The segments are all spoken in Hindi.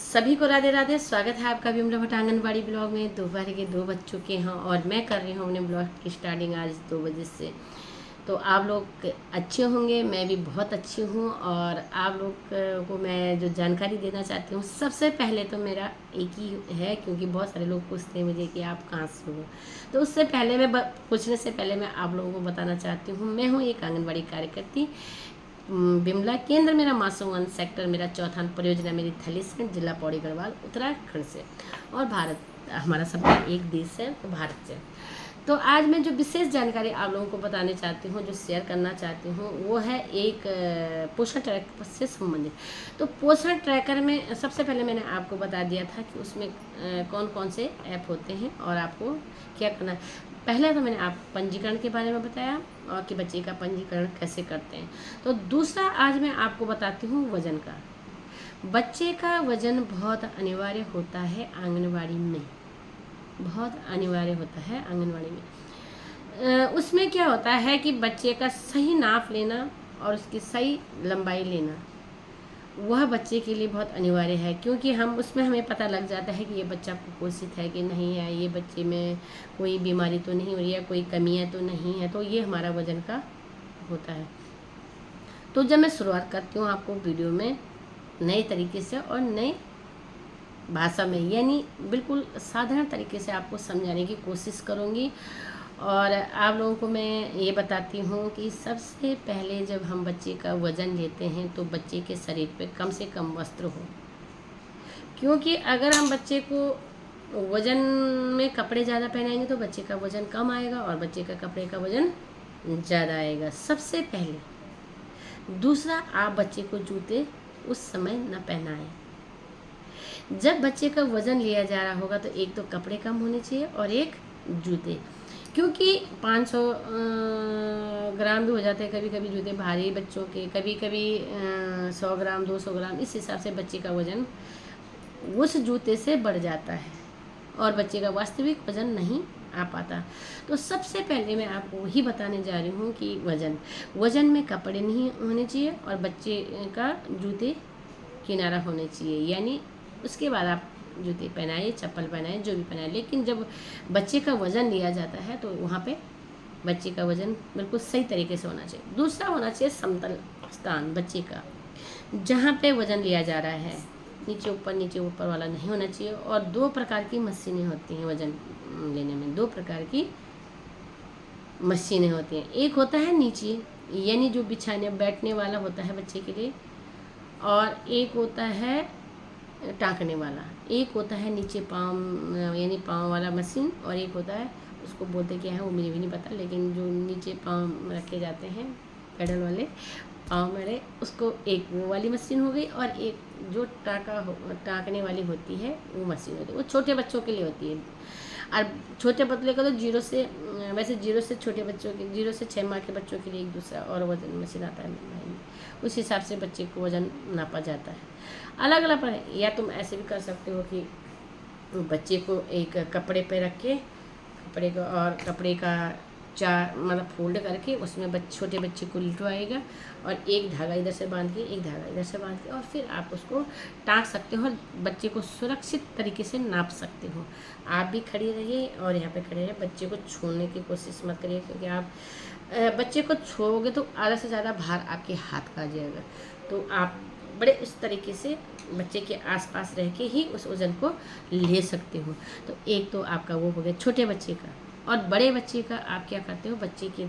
सभी को राधे राधे। स्वागत है आपका विमला भट्ट आंगनबाड़ी ब्लॉग में। दोपहर के 2 बज चुके हैं और मैं कर रही हूँ अपने ब्लॉग की स्टार्टिंग आज 2 बजे से। तो आप लोग अच्छे होंगे, मैं भी बहुत अच्छी हूँ। और आप लोग को मैं जो जानकारी देना चाहती हूँ, सबसे पहले तो मेरा एक ही है, क्योंकि बहुत सारे लोग पूछते हैं मुझे कि आप कहाँ से हो। तो उससे पहले मैं पूछने से पहले मैं आप लोगों को बताना चाहती हूँ, मैं हूँ एक आंगनबाड़ी कार्यकर्ती बिमला। केंद्र मेरा मासूम सेक्टर मेरा चौथा, परियोजना मेरी थलीसगंज, जिला पौड़ी गढ़वाल, उत्तराखंड से। और भारत हमारा सबका एक देश है, तो भारत से। तो आज मैं जो विशेष जानकारी आप लोगों को बताने चाहती हूँ, जो शेयर करना चाहती हूँ, वो है एक पोषण ट्रैकर से संबंधित। तो पोषण ट्रैकर में सबसे पहले मैंने आपको बता दिया था कि उसमें कौन कौन से ऐप होते हैं और आपको क्या करना है। पहले तो मैंने आप पंजीकरण के बारे में बताया और कि बच्चे का पंजीकरण कैसे करते हैं। तो दूसरा आज मैं आपको बताती हूँ वज़न का। बच्चे का वज़न बहुत अनिवार्य होता है आंगनवाड़ी में, बहुत अनिवार्य होता है आंगनवाड़ी में। उसमें क्या होता है कि बच्चे का सही नाप लेना और उसकी सही लंबाई लेना, वह बच्चे के लिए बहुत अनिवार्य है। क्योंकि हम उसमें हमें पता लग जाता है कि ये बच्चा कुपोषित है कि नहीं है, ये बच्चे में कोई बीमारी तो नहीं हो रही है, कोई कमियां तो नहीं है। तो ये हमारा वज़न का होता है। तो जब मैं शुरुआत करती हूँ आपको वीडियो में नए तरीके से और नए भाषा में, यानी बिल्कुल साधारण तरीके से आपको समझाने की कोशिश करूँगी। और आप लोगों को मैं ये बताती हूँ कि सबसे पहले जब हम बच्चे का वज़न लेते हैं तो बच्चे के शरीर पे कम से कम वस्त्र हो। क्योंकि अगर हम बच्चे को वज़न में कपड़े ज़्यादा पहनाएंगे तो बच्चे का वज़न कम आएगा और बच्चे का कपड़े का वज़न ज़्यादा आएगा, सबसे पहले। दूसरा, आप बच्चे को जूते उस समय न पहनाएं। जब बच्चे का वज़न लिया जा रहा होगा तो एक तो कपड़े कम होने चाहिए और एक जूते। क्योंकि 500 ग्राम भी हो जाते हैं कभी कभी जूते भारी बच्चों के, कभी कभी 100 ग्राम 200 ग्राम, इस हिसाब से बच्चे का वज़न उस जूते से बढ़ जाता है और बच्चे का वास्तविक वज़न नहीं आ पाता। तो सबसे पहले मैं आपको वही बताने जा रही हूँ कि वज़न में कपड़े नहीं होने चाहिए और बच्चे का जूते किनारा होने चाहिए। यानी उसके बाद आप जूते पहनाए, चप्पल पहनाए, जो भी पहनाए। लेकिन जब बच्चे का वज़न लिया जाता है तो वहाँ पे बच्चे का वज़न बिल्कुल सही तरीके से होना चाहिए। दूसरा होना चाहिए समतल स्थान बच्चे का, जहाँ पे वज़न लिया जा रहा है। नीचे ऊपर वाला नहीं होना चाहिए। और 2 प्रकार की मशीनें होती हैं वज़न लेने में, 2 प्रकार की मशीनें होती हैं। एक होता है नीचे, यानी जो बिछाने बैठने वाला होता है बच्चे के लिए, और एक होता है टाँकने वाला। एक होता है नीचे पाँव, यानी पाँव वाला मशीन, और एक होता है, उसको बोलते क्या है वो मुझे भी नहीं पता, लेकिन जो नीचे पाँव रखे जाते हैं पेडल वाले पाँव मेरे, उसको एक वो वाली मशीन हो गई। और एक जो टाँकने वाली होती है वो मशीन होती है, वो छोटे बच्चों के लिए होती है। और छोटे पतले का तो वैसे 0 से छोटे बच्चों के, 0 से 6 माह के बच्चों के लिए एक दूसरा और वज़न मशीन आता है। उस हिसाब से बच्चे को वज़न नापा जाता है। अलग अलग पर, या तुम ऐसे भी कर सकते हो कि बच्चे को एक कपड़े पे रख के, कपड़े का मतलब फोल्ड करके उसमें छोटे बच्चे को लिटवाएगा और एक धागा इधर से बांध के, एक धागा इधर से बांध के, और फिर आप उसको टाँक सकते हो और बच्चे को सुरक्षित तरीके से नाप सकते हो। आप भी खड़ी रहिए और यहाँ पे खड़े रहिए। बच्चे को छूने की कोशिश मत करिए, क्योंकि आप बच्चे को छुओगे तो आधा से ज़्यादा भार आपके हाथ का आ जाएगा। तो आप बड़े इस तरीके से बच्चे के आसपास रह के ही उस वज़न को ले सकते हो। तो एक तो आपका वो हो गया छोटे बच्चे का। और बड़े बच्चे का आप क्या करते हो, बच्चे के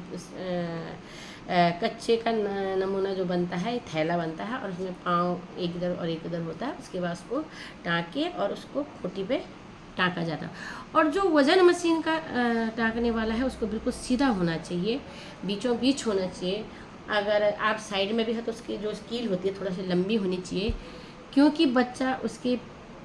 कच्चे का नमूना जो बनता है, थैला बनता है और उसमें पाँव एक इधर और एक उधर होता है। उसके बाद उसको टाँक के और उसको खोटी पे टाँका जाता है। और जो वज़न मशीन का टाँकने वाला है उसको बिल्कुल सीधा होना चाहिए, बीचों बीच होना चाहिए। अगर आप साइड में भी है तो उसकी जो स्कील होती है थोड़ा सी लंबी होनी चाहिए, क्योंकि बच्चा उसके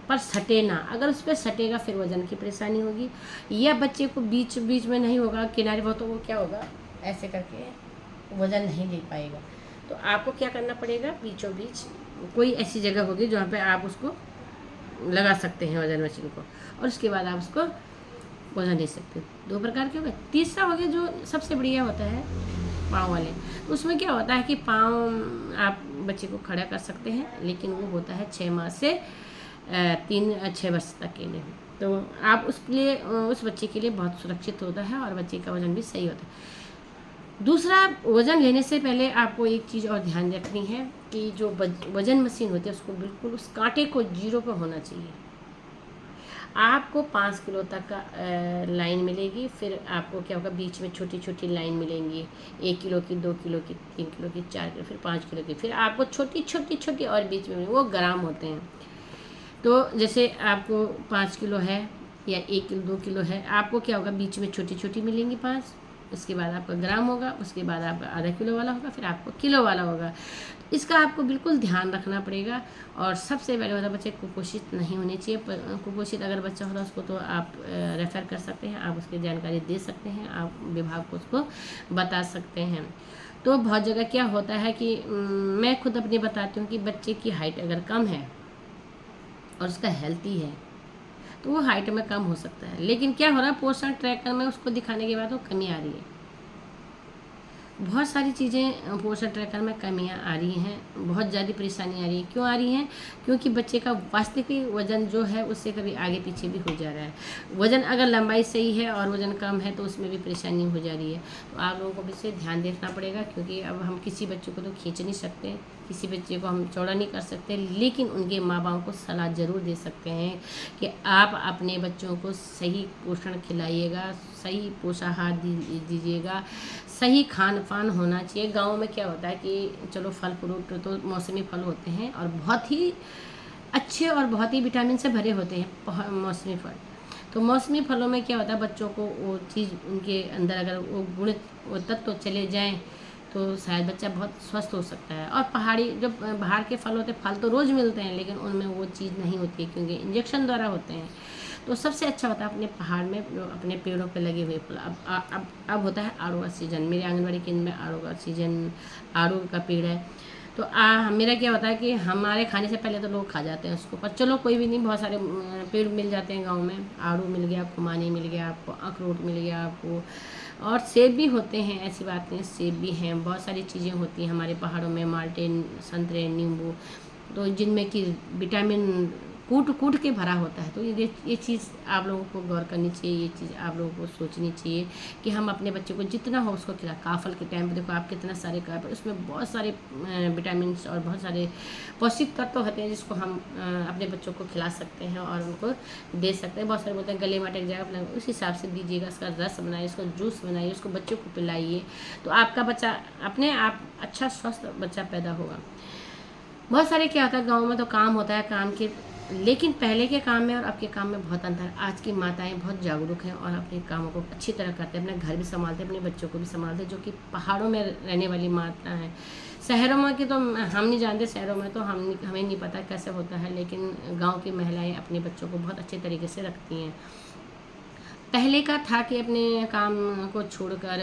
पर सटे ना। अगर उस पर सटेगा फिर वज़न की परेशानी होगी, या बच्चे को बीच बीच में नहीं होगा, किनारे बहुत, तो वो क्या होगा, ऐसे करके वज़न नहीं ले पाएगा। तो आपको क्या करना पड़ेगा, बीचों बीच कोई ऐसी जगह होगी जहाँ पे आप उसको लगा सकते हैं वज़न मशीन को, और उसके बाद आप उसको वज़न ले सकते हो। 2 प्रकार के हो गए। तीसरा हो गया जो सबसे बढ़िया होता है पाँव वाले। उसमें क्या होता है कि पाँव आप बच्चे को खड़ा कर सकते हैं, लेकिन वो होता है 6 माह से 3-6 वर्ष तक के लिए। तो आप उसके लिए उस बच्चे के लिए बहुत सुरक्षित होता है और बच्चे का वज़न भी सही होता है। दूसरा, वज़न लेने से पहले आपको एक चीज़ और ध्यान रखनी है कि जो वज़न मशीन होती है उसको बिल्कुल उस कांटे को 0 पर होना चाहिए। आपको 5 किलो तक का लाइन मिलेगी, फिर आपको क्या होगा, बीच में छोटी छोटी लाइन मिलेंगी, 1 किलो की, 2 किलो की, 3 किलो की, 4 किलो, फिर 5 किलो की, फिर आपको छोटी छोटी छोटी और बीच में वो ग्राम होते हैं। तो जैसे आपको 5 किलो है या 1 किलो 2 किलो है, आपको क्या होगा, बीच में छोटी छोटी मिलेंगी 5, उसके बाद आपका ग्राम होगा, उसके बाद आपका आधा किलो वाला होगा, फिर आपको किलो वाला होगा। इसका आपको बिल्कुल ध्यान रखना पड़ेगा। और सबसे पहले होता है, बच्चे कुपोषित नहीं होने चाहिए। कुपोषित अगर बच्चा होता है उसको तो आप रेफ़र कर सकते हैं, आप उसकी जानकारी दे सकते हैं, आप विभाग को उसको बता सकते हैं। तो बहुत जगह क्या होता है कि मैं खुद अपनी बताती हूँ कि बच्चे की हाइट अगर कम है और उसका हेल्थी है तो वो हाइट में कम हो सकता है, लेकिन क्या हो रहा है, पोषण ट्रैकर में उसको दिखाने के बाद वो कमी आ रही है। बहुत सारी चीज़ें पोषण ट्रैकर में कमियां आ रही हैं, बहुत ज़्यादा परेशानी आ रही है। क्यों आ रही हैं? क्योंकि बच्चे का वास्तविक वज़न जो है उससे कभी आगे पीछे भी हो जा रहा है। वज़न अगर लंबाई सही है और वज़न कम है तो उसमें भी परेशानी हो जा रही है। तो आप लोगों को भी इसे ध्यान देना पड़ेगा, क्योंकि अब हम किसी बच्चे को तो खींच नहीं सकते, किसी बच्चे को हम चौड़ा नहीं कर सकते, लेकिन उनके माँ बाप को सलाह ज़रूर दे सकते हैं कि आप अपने बच्चों को सही पोषण खिलाइएगा, सही पोषाहार दीजिएगा, सही खान पान होना चाहिए। गाँव में क्या होता है कि चलो फल फ्रूट तो मौसमी फल होते हैं और बहुत ही अच्छे और बहुत ही विटामिन से भरे होते हैं मौसमी फल। तो मौसमी फलों में क्या होता है, बच्चों को वो चीज़ उनके अंदर अगर वो गुण वो तत्व चले जाएं तो शायद बच्चा बहुत स्वस्थ हो सकता है। और पहाड़ी जो बाहर के फल होते हैं, फल तो रोज़ मिलते हैं लेकिन उनमें वो चीज़ नहीं होती है क्योंकि इंजेक्शन द्वारा होते हैं। तो सबसे अच्छा होता है अपने पहाड़ में जो अपने पेड़ों पे लगे हुए फल। अब होता है आड़ू का सीजन, मेरे आंगनबाड़ी केंद्र में आड़ू का सीजन, आड़ू का पेड़ है। तो मेरा क्या होता है कि हमारे खाने से पहले तो लोग खा जाते हैं उसको, पर चलो कोई भी नहीं, बहुत सारे पेड़ मिल जाते हैं गांव में। आड़ू मिल गया, खुमानी मिल गया आपको, अखरोट मिल गया आपको, और सेब भी होते हैं, ऐसी बात नहीं, सेब भी हैं। बहुत सारी चीज़ें होती हैं हमारे पहाड़ों में, माल्टे, संतरे, नींबू, तो जिनमें कि विटामिन कूट कूट के भरा होता है। तो ये चीज़ आप लोगों को गौर करनी चाहिए, ये चीज़ आप लोगों को सोचनी चाहिए कि हम अपने बच्चे को जितना हो उसको खिला। काफल के टाइम पे देखो आप कितना सारे काफल, उसमें बहुत सारे विटामिन और बहुत सारे पौष्टिक तत्व होते हैं जिसको हम अपने बच्चों को खिला सकते हैं और उनको दे सकते हैं। बहुत सारे बोलते हैं गले में अटक जाएगा, अपना उस हिसाब से दीजिएगा, इसका रस बनाइए, इसको जूस बनाइए, उसको बच्चों को पिलाइए, तो आपका बच्चा अपने आप अच्छा स्वस्थ बच्चा पैदा होगा। बहुत सारे क्या होता है गाँव में, तो काम होता है काम के, लेकिन पहले के काम में और अब के काम में बहुत अंतर। आज की माताएं बहुत जागरूक हैं और अपने कामों को अच्छी तरह करते हैं, अपने घर भी संभालते हैं, अपने बच्चों को भी संभालते हैं, जो कि पहाड़ों में रहने वाली माता हैं। शहरों में की तो हम नहीं जानते, शहरों में तो हमें नहीं पता कैसे होता है, लेकिन गाँव की महिलाएँ अपने बच्चों को बहुत अच्छे तरीके से रखती हैं। पहले का था कि अपने काम को छोड़कर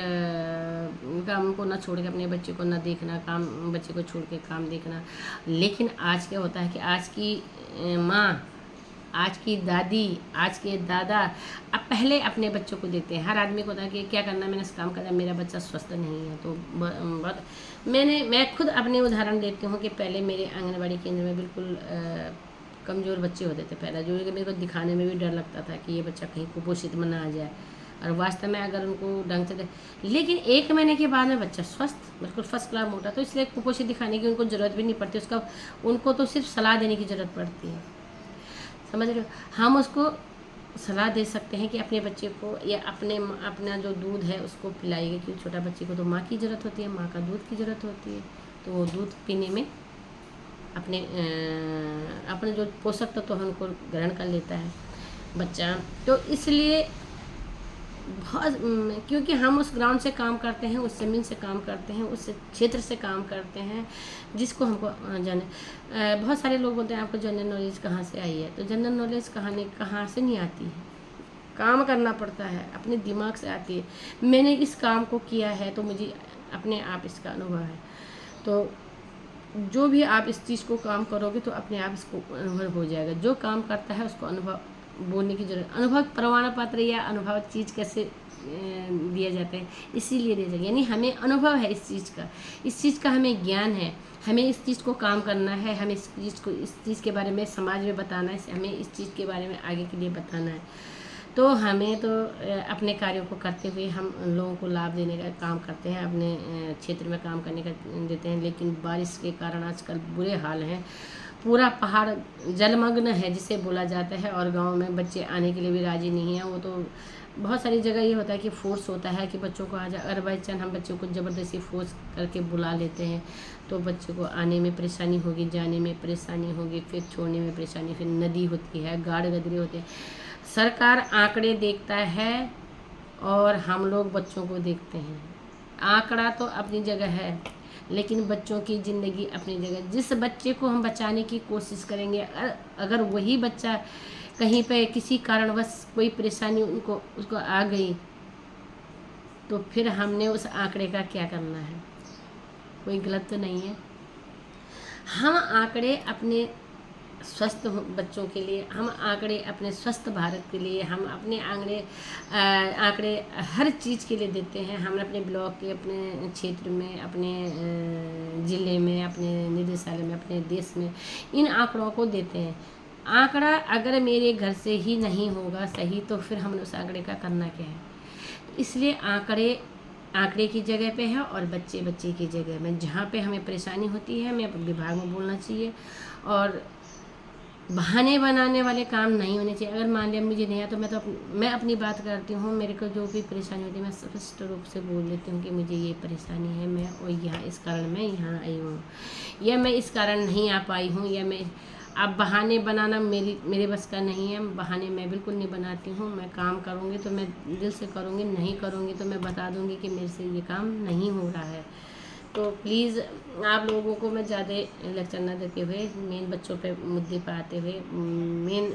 काम को ना छोड़ के अपने बच्चे को ना देखना, काम बच्चे को छोड़ के काम देखना। लेकिन आज क्या होता है कि आज की माँ, आज की दादी, आज के दादा अब पहले अपने बच्चों को देखते हैं। हर आदमी को होता है कि क्या करना, मैंने इस काम करना, मेरा बच्चा स्वस्थ नहीं है। तो बहुत मैं खुद अपने उदाहरण देती हूँ कि पहले मेरे आंगनबाड़ी केंद्र में बिल्कुल कमज़ोर बच्चे होते थे पहले, जो कि मेरे को दिखाने में भी डर लगता था कि ये बच्चा कहीं कुपोषित में ना आ जाए, और वास्तव में अगर उनको ढंग से लेकिन 1 महीने के बाद में बच्चा स्वस्थ बिल्कुल फर्स्ट क्लास मोटा। तो इसलिए कुपोषित दिखाने की उनको ज़रूरत भी नहीं पड़ती, उनको तो सिर्फ सलाह देने की ज़रूरत पड़ती है, समझ रहे हो। हम उसको सलाह दे सकते हैं कि अपने बच्चे को या अपना जो दूध है उसको पिलाइए, क्योंकि छोटा बच्चे को तो माँ की ज़रूरत होती है, माँ का दूध की ज़रूरत होती है। तो वो दूध पीने में अपने जो पोषक तत्व है उनको ग्रहण कर लेता है बच्चा। तो इसलिए बहुत, क्योंकि हम उस ग्राउंड से काम करते हैं, उस ज़मीन से काम करते हैं, उस क्षेत्र से काम करते हैं जिसको हमको बहुत सारे लोग बोलते हैं आपको जनरल नॉलेज कहाँ से आई है। तो जनरल नॉलेज कहाँ से नहीं आती है, काम करना पड़ता है, अपने दिमाग से आती है। मैंने इस काम को किया है तो मुझे अपने आप इसका अनुभव है। तो जो भी आप इस चीज़ को काम करोगे तो अपने आप इसको अनुभव हो जाएगा। जो काम करता है उसको अनुभव बोलने की जरूरत, अनुभव प्रमाण पत्र या अनुभव चीज़ कैसे दिया जाता है, इसीलिए दिया जाता है। यानी हमें अनुभव है इस चीज़ का हमें ज्ञान है, हमें इस चीज़ को काम करना है, हमें इस चीज़ के बारे में समाज में बताना है, हमें इस चीज़ के बारे में आगे के लिए बताना है। तो हमें तो अपने कार्यों को करते हुए हम लोगों को लाभ देने का काम करते हैं, अपने क्षेत्र में काम करने का देते हैं। लेकिन बारिश के कारण आजकल बुरे हाल हैं, पूरा पहाड़ जलमग्न है जिसे बोला जाता है, और गांव में बच्चे आने के लिए भी राज़ी नहीं हैं। वो तो बहुत सारी जगह ये होता है कि फोर्स होता है कि बच्चों को आ जा, अगर बाई चांस हम बच्चों को ज़बरदस्ती फोर्स करके बुला लेते हैं तो बच्चे को आने में परेशानी होगी, जाने में परेशानी होगी, फिर छोड़ने में परेशानी, फिर नदी होती है, गाड़ गदरे होते हैं। सरकार आंकड़े देखता है और हम लोग बच्चों को देखते हैं। आंकड़ा तो अपनी जगह है, लेकिन बच्चों की ज़िंदगी अपनी जगह। जिस बच्चे को हम बचाने की कोशिश करेंगे, अगर वही बच्चा कहीं पे किसी कारणवश कोई परेशानी उसको आ गई, तो फिर हमने उस आंकड़े का क्या करना है? कोई गलत तो नहीं है। हम आंकड़े अपने स्वस्थ बच्चों के लिए, हम आंकड़े अपने स्वस्थ भारत के लिए, हम अपने आंकड़े हर चीज़ के लिए देते हैं। हम अपने ब्लॉक के, अपने क्षेत्र में, अपने ज़िले में, अपने निदेशालय में, अपने देश में इन आंकड़ों को देते हैं। आंकड़ा अगर मेरे घर से ही नहीं होगा सही, तो फिर हमने उस आंकड़े का करना क्या है? इसलिए आंकड़े की जगह पे है और बच्चे की जगह में। जहाँ पे हमें परेशानी होती है हमें विभाग में बोलना चाहिए, और बहाने बनाने वाले काम नहीं होने चाहिए। अगर मान लिया मुझे नहीं आया तो मैं अपनी बात करती हूँ, मेरे को जो भी परेशानी होती है मैं स्पष्ट रूप से बोल देती हूँ कि मुझे ये परेशानी है, मैं और यहाँ इस कारण मैं यहाँ आई हूँ, या मैं इस कारण नहीं आ पाई हूँ, या मैं अब बहाने बनाना मेरे बस का नहीं है। बहाने मैं बिल्कुल नहीं बनाती हूँ। मैं काम करूँगी तो मैं दिल से करूँगी, नहीं करूँगी तो मैं बता दूँगी कि मेरे से ये काम नहीं हो रहा है। तो प्लीज़ आप लोगों को मैं ज़्यादा लेक्चर न देते हुए मेन बच्चों पे मुद्दे पर आते हुए, मेन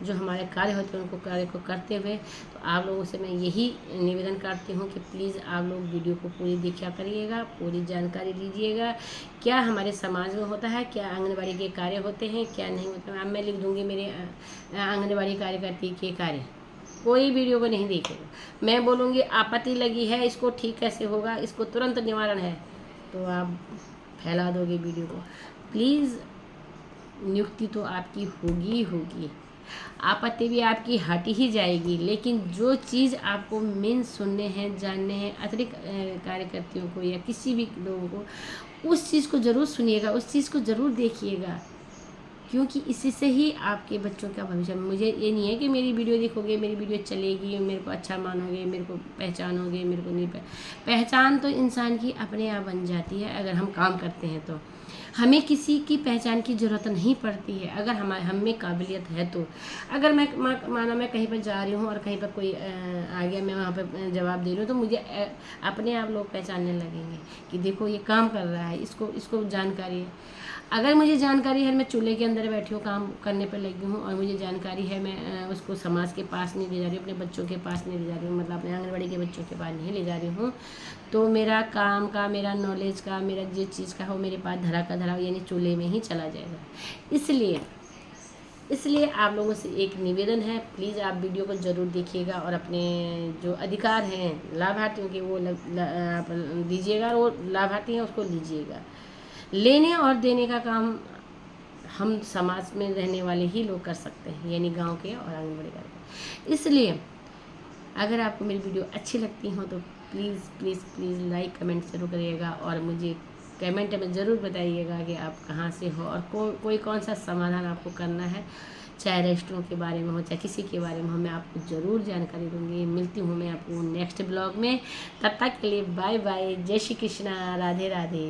जो हमारे कार्य होते हैं उनको कार्य को करते हुए, तो आप लोगों से मैं यही निवेदन करती हूँ कि प्लीज़ आप लोग वीडियो को पूरी देखा करिएगा, पूरी जानकारी लीजिएगा, क्या हमारे समाज में होता है, क्या आंगनबाड़ी के कार्य होते हैं, क्या नहीं होते हैं। अब मैं लिख दूँगी मेरे आंगनबाड़ी कार्यकर्ती के कार्य, कोई वीडियो को नहीं देखेगा। मैं बोलूँगी आपत्ति लगी है, इसको ठीक कैसे होगा, इसको तुरंत निवारण है, तो आप फैला दोगे वीडियो को। प्लीज़ नियुक्ति तो आपकी होगी, आपत्ति भी आपकी हट ही जाएगी, लेकिन जो चीज़ आपको मेन सुनने हैं, जानने हैं अतिरिक्त कार्यकर्तियों को या किसी भी लोगों को, उस चीज़ को ज़रूर सुनिएगा, उस चीज़ को ज़रूर देखिएगा, क्योंकि इसी से ही आपके बच्चों का भविष्य। मुझे ये नहीं है कि मेरी वीडियो देखोगे, मेरी वीडियो चलेगी, मेरे को अच्छा मानोगे, मेरे को पहचानोगे, मेरे को नहीं पहचान तो इंसान की अपने आप बन जाती है अगर हम काम करते हैं। तो हमें किसी की पहचान की ज़रूरत नहीं पड़ती है अगर हम में काबिलियत है तो। अगर मैं माना मैं कहीं पर जा रही हूँ और कहीं पर कोई आ गया, मैं वहाँ पर जवाब दे रही हूँ, तो मुझे अपने आप लोग पहचानने लगेंगे कि देखो ये काम कर रहा है, इसको जानकारी है। अगर मुझे जानकारी है मैं चूल्हे के अंदर बैठी हूँ, काम करने पर लगी हूँ, और मुझे जानकारी है मैं उसको समाज के पास नहीं ले जा रही हूँ, अपने बच्चों के पास नहीं ले जा रही हूँ, मतलब अपने आंगनबाड़ी के बच्चों के पास नहीं ले जा रही हूँ, तो मेरा काम का, मेरा नॉलेज का, मेरा जिस चीज़ का हो मेरे पास धरा का धरा यानी चूल्हे में ही चला जाएगा। इसलिए आप लोगों से एक निवेदन है, प्लीज़ आप वीडियो को ज़रूर देखिएगा और अपने जो अधिकार हैं लाभार्थियों के वो दीजिएगा, और वो लाभार्थी हैं उसको लीजिएगा। लेने और देने का काम हम समाज में रहने वाले ही लोग कर सकते हैं, यानी गांव के और आंगनबाड़ी कार्यकर्ता। इसलिए अगर आपको मेरी वीडियो अच्छी लगती हो तो प्लीज़ लाइक कमेंट ज़रूर करिएगा, और मुझे कमेंट में ज़रूर बताइएगा कि आप कहाँ से हो और कोई कौन सा समाधान आपको करना है, चाहे रेस्टोरों के बारे में हो, चाहे किसी के बारे में हो, मैं आपको ज़रूर जानकारी दूँगी। मिलती हूँ मैं आपको नेक्स्ट ब्लॉग में, तब तक के लिए बाय बाय, जय श्री कृष्णा, राधे राधे।